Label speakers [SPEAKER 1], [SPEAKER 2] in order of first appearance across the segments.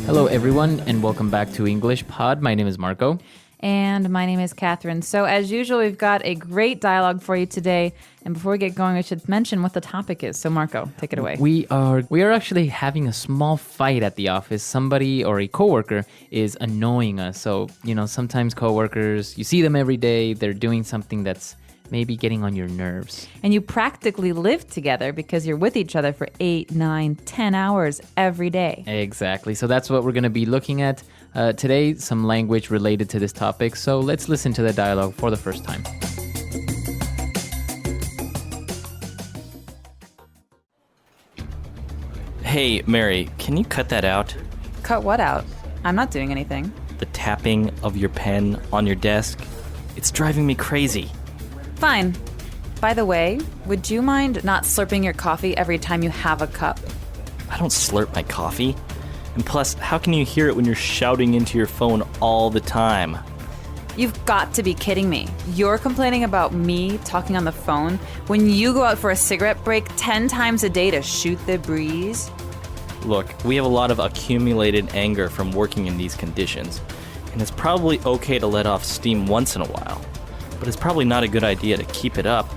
[SPEAKER 1] Hello, everyone, and welcome back to English Pod. My name is Marco.
[SPEAKER 2] And my name is Catherine. So as usual, we've got a great dialogue for you today. And before we get going, we should mention what the topic is. So Marco, take it away.
[SPEAKER 1] We are actually having a small fight at the office. Somebody or a coworker is annoying us. So, sometimes coworkers, you see them every day. They're doing something that's maybe getting on your nerves.
[SPEAKER 2] And you practically live together because you're with each other for 8, 9, 10 hours every day.
[SPEAKER 1] Exactly. So that's what we're going to be looking at today, some language related to this topic. So let's listen to the dialogue for the first time.
[SPEAKER 3] Hey, Mary, can you cut that out?
[SPEAKER 2] Cut what out? I'm not doing anything.
[SPEAKER 3] The tapping of your pen on your desk. It's driving me crazy.
[SPEAKER 2] Fine. By the way, would you mind not slurping your coffee every time you have a cup?
[SPEAKER 3] I don't slurp my coffee. And plus, how can you hear it when you're shouting into your phone all the time?
[SPEAKER 2] You've got to be kidding me. You're complaining about me talking on the phone when you go out for a cigarette break 10 times a day to shoot the breeze?
[SPEAKER 3] Look, we have a lot of accumulated anger from working in these conditions, and it's probably okay to let off steam once in a while, but it's probably not a good idea to keep it up.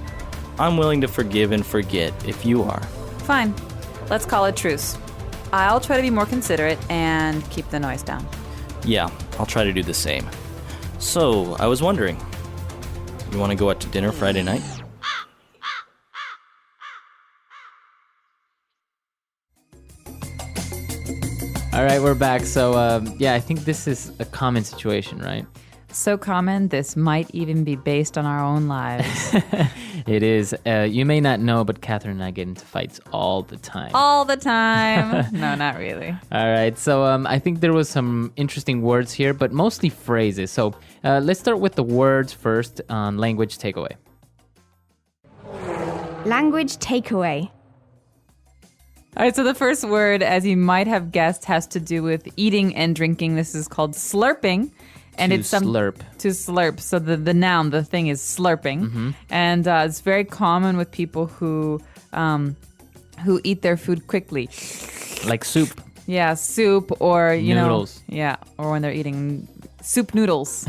[SPEAKER 3] I'm willing to forgive and forget if you are.
[SPEAKER 2] Fine. Let's call it truce. I'll try to be more considerate and keep the noise down.
[SPEAKER 3] Yeah, I'll try to do the same. So, I was wondering, you want to go out to dinner Friday night?
[SPEAKER 1] All right, we're back. So, I think this is a common situation, right?
[SPEAKER 2] So common, this might even be based on our own lives.
[SPEAKER 1] It is. You may not know, but Catherine and I get into fights all the time.
[SPEAKER 2] All the time. No, not really.
[SPEAKER 1] All right. So I think there was some interesting words here, but mostly phrases. So let's start with the words first on language takeaway.
[SPEAKER 4] Language takeaway.
[SPEAKER 2] All right, so the first word, as you might have guessed, has to do with eating and drinking. This is called slurping. And
[SPEAKER 1] To slurp.
[SPEAKER 2] To slurp. So the noun, the thing is slurping.
[SPEAKER 1] Mm-hmm.
[SPEAKER 2] And it's very common with people who eat their food quickly.
[SPEAKER 1] Like soup.
[SPEAKER 2] Yeah, soup or,
[SPEAKER 1] Noodles.
[SPEAKER 2] or when they're eating soup noodles.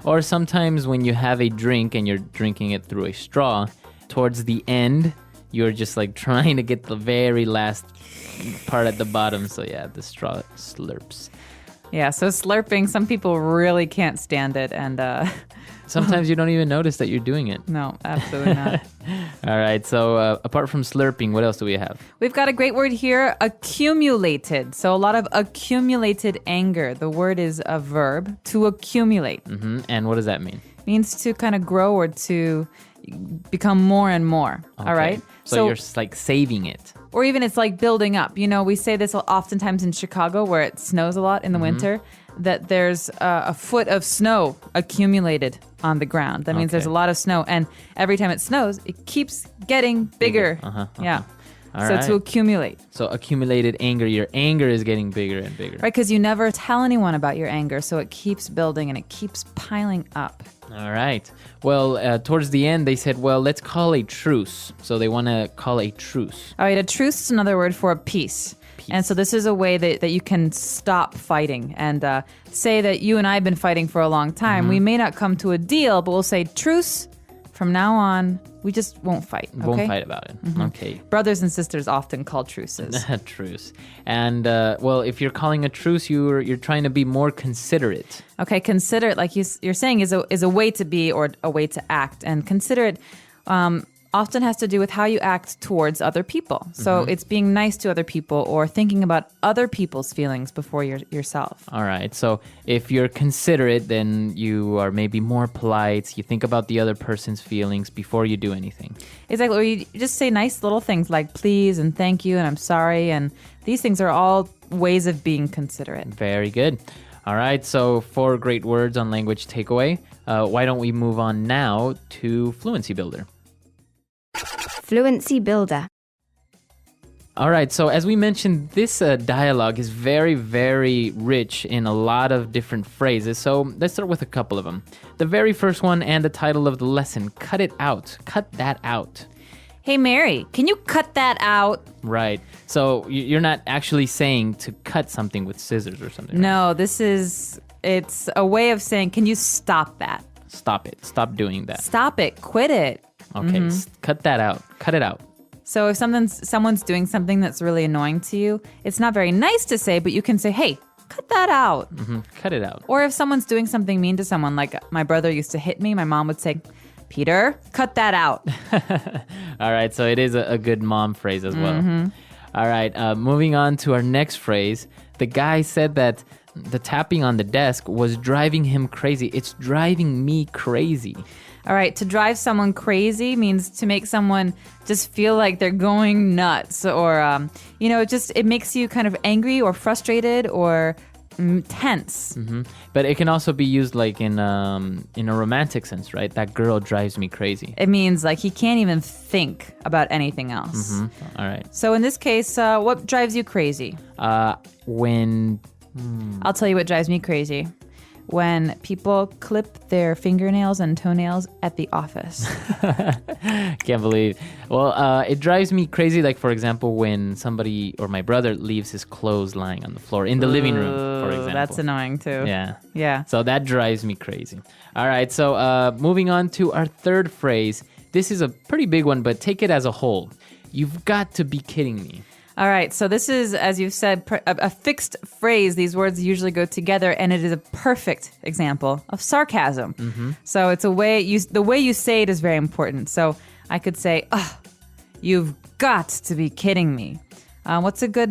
[SPEAKER 1] Or sometimes when you have a drink and you're drinking it through a straw, towards the end, you're just like trying to get the very last part at the bottom. So yeah, the straw slurps.
[SPEAKER 2] Yeah, so slurping, some people really can't stand it. And
[SPEAKER 1] sometimes you don't even notice that you're doing it.
[SPEAKER 2] No, absolutely not.
[SPEAKER 1] All right, so apart from slurping, what else do we have?
[SPEAKER 2] We've got a great word here, accumulated. So a lot of accumulated anger. The word is a verb, to accumulate.
[SPEAKER 1] Mm-hmm. And what does that mean?
[SPEAKER 2] Means to kind of grow or to become more and more.
[SPEAKER 1] Okay.
[SPEAKER 2] All right?
[SPEAKER 1] So you're like saving it.
[SPEAKER 2] Or even it's like building up. We say this oftentimes in Chicago where it snows a lot in the winter, that there's a foot of snow accumulated on the ground. That means there's a lot of snow. And every time it snows, it keeps getting bigger. Yeah.
[SPEAKER 1] All
[SPEAKER 2] so
[SPEAKER 1] right.
[SPEAKER 2] to accumulate.
[SPEAKER 1] So accumulated anger, your anger is getting bigger and bigger.
[SPEAKER 2] Right, because you never tell anyone about your anger, so it keeps building and it keeps piling up.
[SPEAKER 1] All right. Well, towards the end, they said, well, let's call a truce. So they want to call a truce.
[SPEAKER 2] All right, a truce is another word for a peace. And so this is a way that you can stop fighting and say that you and I have been fighting for a long time. We may not come to a deal, but we'll say truce. From now on, we just won't fight. Okay?
[SPEAKER 1] Won't fight about it. Okay.
[SPEAKER 2] Brothers and sisters often call truces.
[SPEAKER 1] Truce. And, well, if you're calling a truce, you're trying to be more considerate.
[SPEAKER 2] Okay, considerate, like you're saying, is a way to be or a way to act. And considerate often has to do with how you act towards other people. So it's being nice to other people or thinking about other people's feelings before yourself.
[SPEAKER 1] All right. So if you're considerate, then you are maybe more polite. You think about the other person's feelings before you do anything.
[SPEAKER 2] Exactly. Or you just say nice little things like please and thank you and I'm sorry. And these things are all ways of being considerate.
[SPEAKER 1] Very good. All right. So 4 great words on language takeaway. Why don't we move on now to Fluency Builder?
[SPEAKER 4] Fluency builder.
[SPEAKER 1] All right, so as we mentioned, this dialogue is very, very rich in a lot of different phrases, so let's start with a couple of them. The very first one and the title of the lesson, cut it out. Cut that out.
[SPEAKER 2] Hey, Mary, can you cut that out?
[SPEAKER 1] Right. So you're not actually saying to cut something with scissors or something.
[SPEAKER 2] No, it's a way of saying, can you stop that?
[SPEAKER 1] Stop it. Stop doing that.
[SPEAKER 2] Stop it. Quit it.
[SPEAKER 1] Okay, cut that out. Cut it out.
[SPEAKER 2] So if someone's doing something that's really annoying to you, it's not very nice to say, but you can say, hey, cut that out.
[SPEAKER 1] Cut it out.
[SPEAKER 2] Or if someone's doing something mean to someone, like my brother used to hit me, my mom would say, Peter, cut that out.
[SPEAKER 1] All right, so it is a good mom phrase as well. All right, moving on to our next phrase. The guy said that the tapping on the desk was driving him crazy. It's driving me crazy.
[SPEAKER 2] All right, to drive someone crazy means to make someone just feel like they're going nuts, or it makes you kind of angry or frustrated or tense.
[SPEAKER 1] But it can also be used like in a romantic sense, right? That girl drives me crazy.
[SPEAKER 2] It means like he can't even think about anything else.
[SPEAKER 1] All right.
[SPEAKER 2] So in this case, what drives you crazy?
[SPEAKER 1] When
[SPEAKER 2] I'll tell you what drives me crazy. When people clip their fingernails and toenails at the office.
[SPEAKER 1] Can't believe. Well, it drives me crazy. Like, for example, when somebody or my brother leaves his clothes lying on the floor in the living room, for example.
[SPEAKER 2] That's annoying too.
[SPEAKER 1] Yeah. So that drives me crazy. All right. So moving on to our third phrase. This is a pretty big one, but take it as a whole. You've got to be kidding me.
[SPEAKER 2] All right, so this is, as you've said, a fixed phrase. These words usually go together, and it is a perfect example of sarcasm. So it's the way you say it is very important. So I could say, "Oh, you've got to be kidding me." What's a good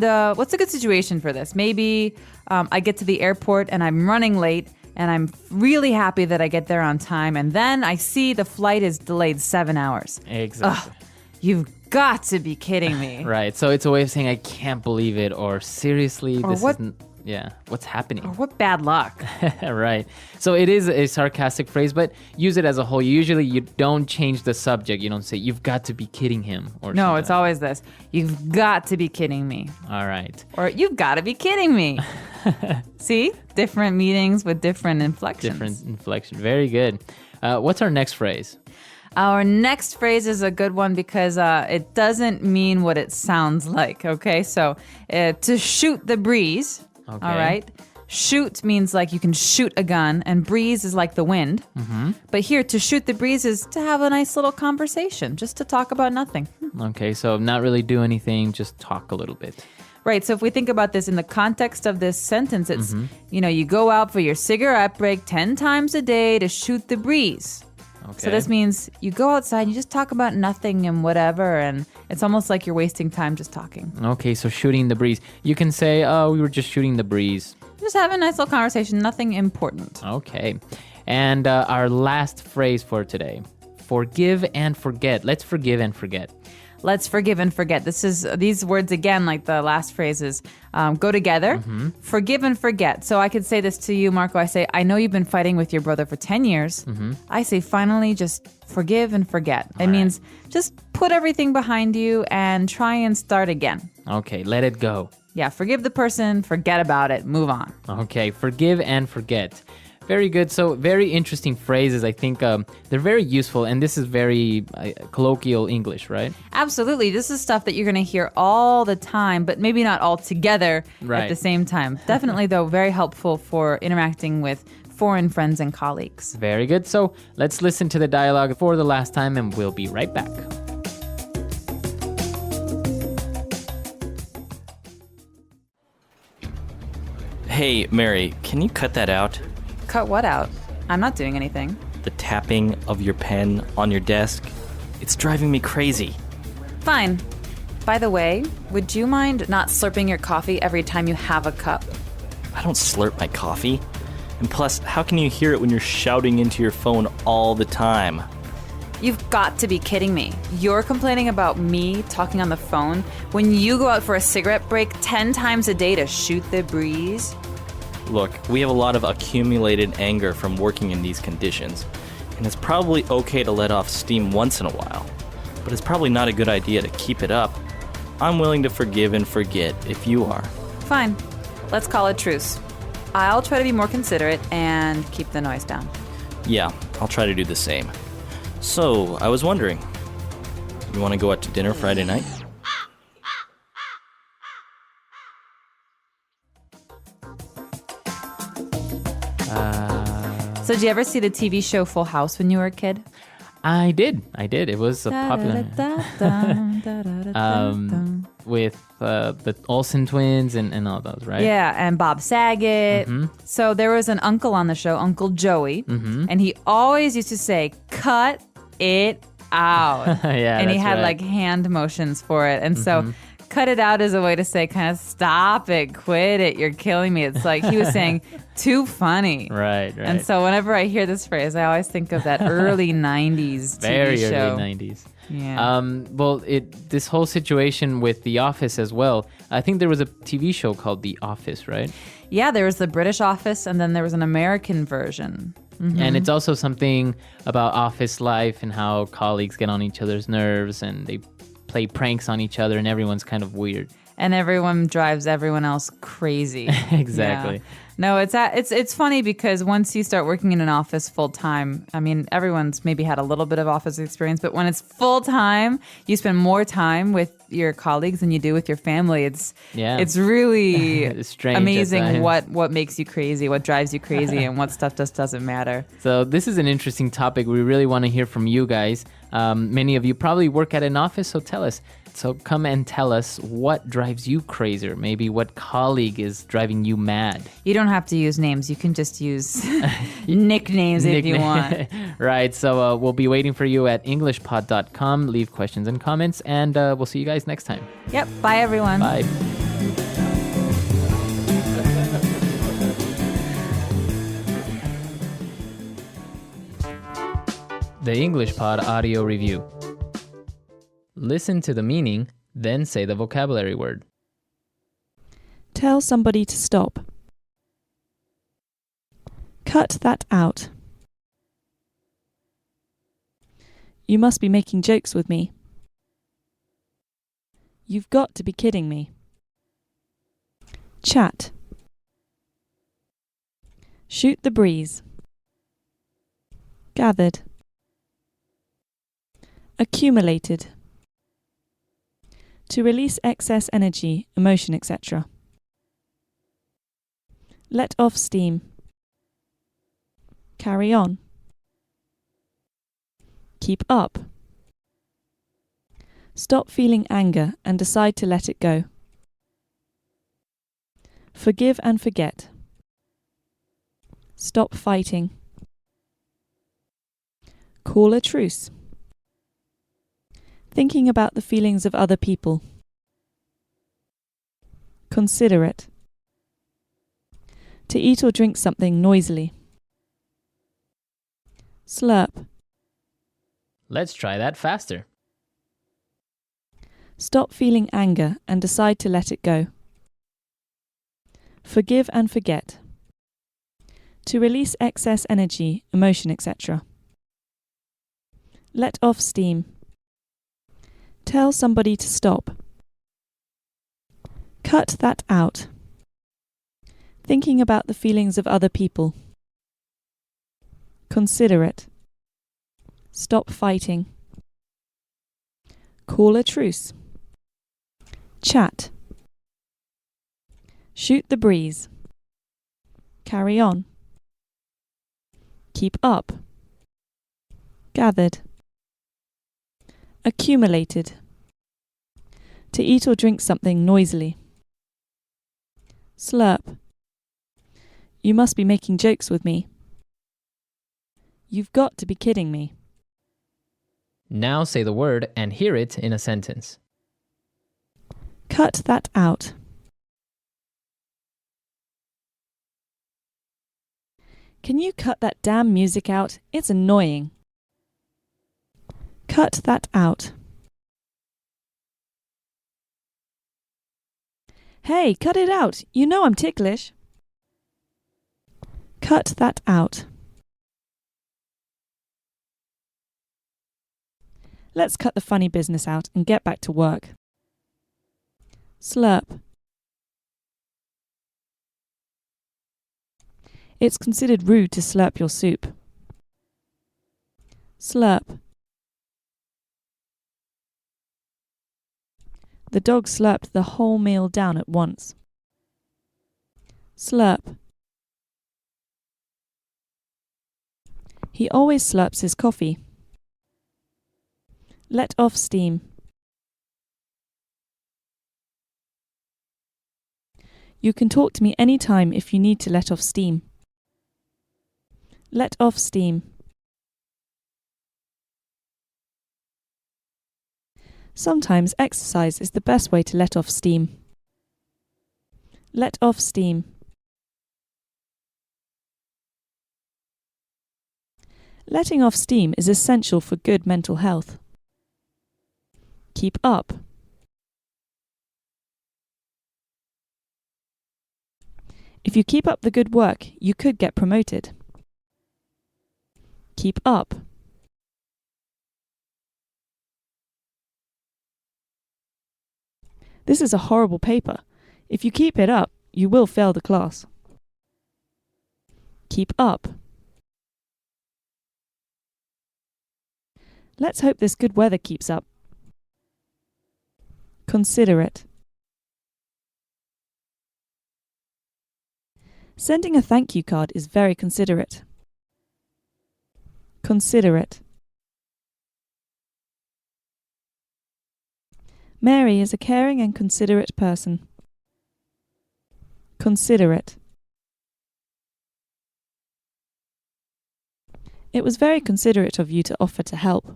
[SPEAKER 2] situation for this? Maybe I get to the airport and I'm running late, and I'm really happy that I get there on time, and then I see the flight is delayed 7 hours.
[SPEAKER 1] Exactly.
[SPEAKER 2] You've got to be kidding me.
[SPEAKER 1] Right. So it's a way of saying I can't believe it, or seriously,
[SPEAKER 2] or
[SPEAKER 1] this
[SPEAKER 2] what,
[SPEAKER 1] isn't. Yeah. What's happening?
[SPEAKER 2] Or what bad luck.
[SPEAKER 1] Right. So it is a sarcastic phrase, but use it as a whole. Usually you don't change the subject. You don't say you've got to be kidding him or
[SPEAKER 2] no,
[SPEAKER 1] something.
[SPEAKER 2] It's always this. You've got to be kidding me.
[SPEAKER 1] All right.
[SPEAKER 2] Or you've got to be kidding me. See? Different meanings with different inflections.
[SPEAKER 1] Different inflection. Very good. What's our next phrase?
[SPEAKER 2] Our next phrase is a good one because it doesn't mean what it sounds like, okay? So to shoot the breeze,
[SPEAKER 1] Okay.
[SPEAKER 2] all right? Shoot means like you can shoot a gun, and breeze is like the wind. But here, to shoot the breeze is to have a nice little conversation, just to talk about nothing.
[SPEAKER 1] Okay, so not really do anything, just talk a little bit.
[SPEAKER 2] Right, so if we think about this in the context of this sentence, it's, you go out for your cigarette break 10 times a day to shoot the breeze.
[SPEAKER 1] Okay.
[SPEAKER 2] So this means you go outside, you just talk about nothing and whatever, and it's almost like you're wasting time just talking.
[SPEAKER 1] Okay, so shooting the breeze. You can say, oh, we were just shooting the breeze.
[SPEAKER 2] Just have a nice little conversation, nothing important.
[SPEAKER 1] Okay. And our last phrase for today. Forgive and forget. Let's forgive and forget.
[SPEAKER 2] Let's forgive and forget. These words again, like the last phrases, go together. Forgive and forget. So I could say this to you, Marco. I say, I know you've been fighting with your brother for 10 years. I say, finally, just forgive and forget. It means just put everything behind you and try and start again.
[SPEAKER 1] Okay, let it go.
[SPEAKER 2] Yeah, forgive the person, forget about it, move on.
[SPEAKER 1] Okay, forgive and forget. Very good. So very interesting phrases. I think they're very useful, and this is very colloquial English, right?
[SPEAKER 2] Absolutely. This is stuff that you're going to hear all the time, but maybe not all together at the same time. Definitely, though, very helpful for interacting with foreign friends and colleagues.
[SPEAKER 1] Very good. So let's listen to the dialogue for the last time, and we'll be right back.
[SPEAKER 3] Hey, Mary, can you cut that out?
[SPEAKER 2] Cut what out? I'm not doing anything.
[SPEAKER 3] The tapping of your pen on your desk. It's driving me crazy.
[SPEAKER 2] Fine. By the way, would you mind not slurping your coffee every time you have a cup?
[SPEAKER 3] I don't slurp my coffee. And plus, how can you hear it when you're shouting into your phone all the time?
[SPEAKER 2] You've got to be kidding me. You're complaining about me talking on the phone when you go out for a cigarette break 10 times a day to shoot the breeze?
[SPEAKER 3] Look, we have a lot of accumulated anger from working in these conditions, and it's probably okay to let off steam once in a while, but it's probably not a good idea to keep it up. I'm willing to forgive and forget if you are.
[SPEAKER 2] Fine. Let's call it truce. I'll try to be more considerate and keep the noise down.
[SPEAKER 3] Yeah, I'll try to do the same. So, I was wondering, You want to go out to dinner Friday night?
[SPEAKER 2] So, did you ever see the TV show Full House when you were a kid?
[SPEAKER 1] I did. It was a popular with the Olsen twins and all those, right?
[SPEAKER 2] Yeah, and Bob Saget. So there was an uncle on the show, Uncle Joey, and he always used to say, "Cut it out."
[SPEAKER 1] Yeah,
[SPEAKER 2] and he
[SPEAKER 1] that's
[SPEAKER 2] had
[SPEAKER 1] right.
[SPEAKER 2] like hand motions for it. And so cut it out is a way to say kind of stop it, quit it, you're killing me. It's like he was saying too funny.
[SPEAKER 1] Right.
[SPEAKER 2] And so whenever I hear this phrase, I always think of that early 90s TV
[SPEAKER 1] very
[SPEAKER 2] show.
[SPEAKER 1] early 90s.
[SPEAKER 2] Yeah.
[SPEAKER 1] Well, this whole situation with The Office as well. I think there was a TV show called The Office, right?
[SPEAKER 2] Yeah, there was the British Office and then there was an American version.
[SPEAKER 1] And it's also something about office life and how colleagues get on each other's nerves and they play pranks on each other and everyone's kind of weird.
[SPEAKER 2] And everyone drives everyone else crazy.
[SPEAKER 1] Exactly.
[SPEAKER 2] Yeah. No, it's funny because once you start working in an office full time, I mean, everyone's maybe had a little bit of office experience, but when it's full time, you spend more time with your colleagues than you do with your family. It's really
[SPEAKER 1] It's strange at
[SPEAKER 2] amazing
[SPEAKER 1] times.
[SPEAKER 2] what makes you crazy, what drives you crazy, and what stuff just doesn't matter.
[SPEAKER 1] So this is an interesting topic. We really want to hear from you guys. Many of you probably work at an office, so tell us. So come and tell us what drives you crazy, or maybe what colleague is driving you mad.
[SPEAKER 2] You don't have to use names. You can just use nicknames if you want.
[SPEAKER 1] Right, so we'll be waiting for you at englishpod.com. Leave questions and comments, and we'll see you guys next time.
[SPEAKER 2] Yep. Bye, everyone.
[SPEAKER 1] Bye. The English Pod Audio Review. Listen to the meaning, then say the vocabulary word.
[SPEAKER 5] Tell somebody to stop. Cut that out. You must be making jokes with me. You've got to be kidding me. Chat. Shoot the breeze. Gathered. Accumulated. To release excess energy, emotion, etc. Let off steam. Carry on. Keep up. Stop feeling anger and decide to let it go. Forgive and forget. Stop fighting. Call a truce. Thinking about the feelings of other people. Considerate. To eat or drink something noisily. Slurp.
[SPEAKER 1] Let's try that faster.
[SPEAKER 5] Stop feeling anger and decide to let it go. Forgive and forget. To release excess energy, emotion, etc. Let off steam. Tell somebody to stop. Cut that out. Thinking about the feelings of other people. Considerate. Stop fighting. Call a truce. Chat. Shoot the breeze. Carry on. Keep up. Gathered. Accumulated. To eat or drink something noisily. Slurp. You must be making jokes with me. You've got to be kidding me.
[SPEAKER 1] Now say the word and hear it in a sentence.
[SPEAKER 5] Cut that out. Can you cut that damn music out? It's annoying. Cut that out. Hey, cut it out. You know I'm ticklish. Cut that out. Let's cut the funny business out and get back to work. Slurp. It's considered rude to slurp your soup. Slurp. The dog slurped the whole meal down at once. Slurp. He always slurps his coffee. Let off steam. You can talk to me any time if you need to let off steam. Let off steam. Sometimes exercise is the best way to let off steam. Let off steam. Letting off steam is essential for good mental health. Keep up. If you keep up the good work, you could get promoted. Keep up. This is a horrible paper. If you keep it up, you will fail the class. Keep up. Let's hope this good weather keeps up. Considerate. Sending a thank you card is very considerate. Considerate. Mary is a caring and considerate person. Considerate. It was very considerate of you to offer to help.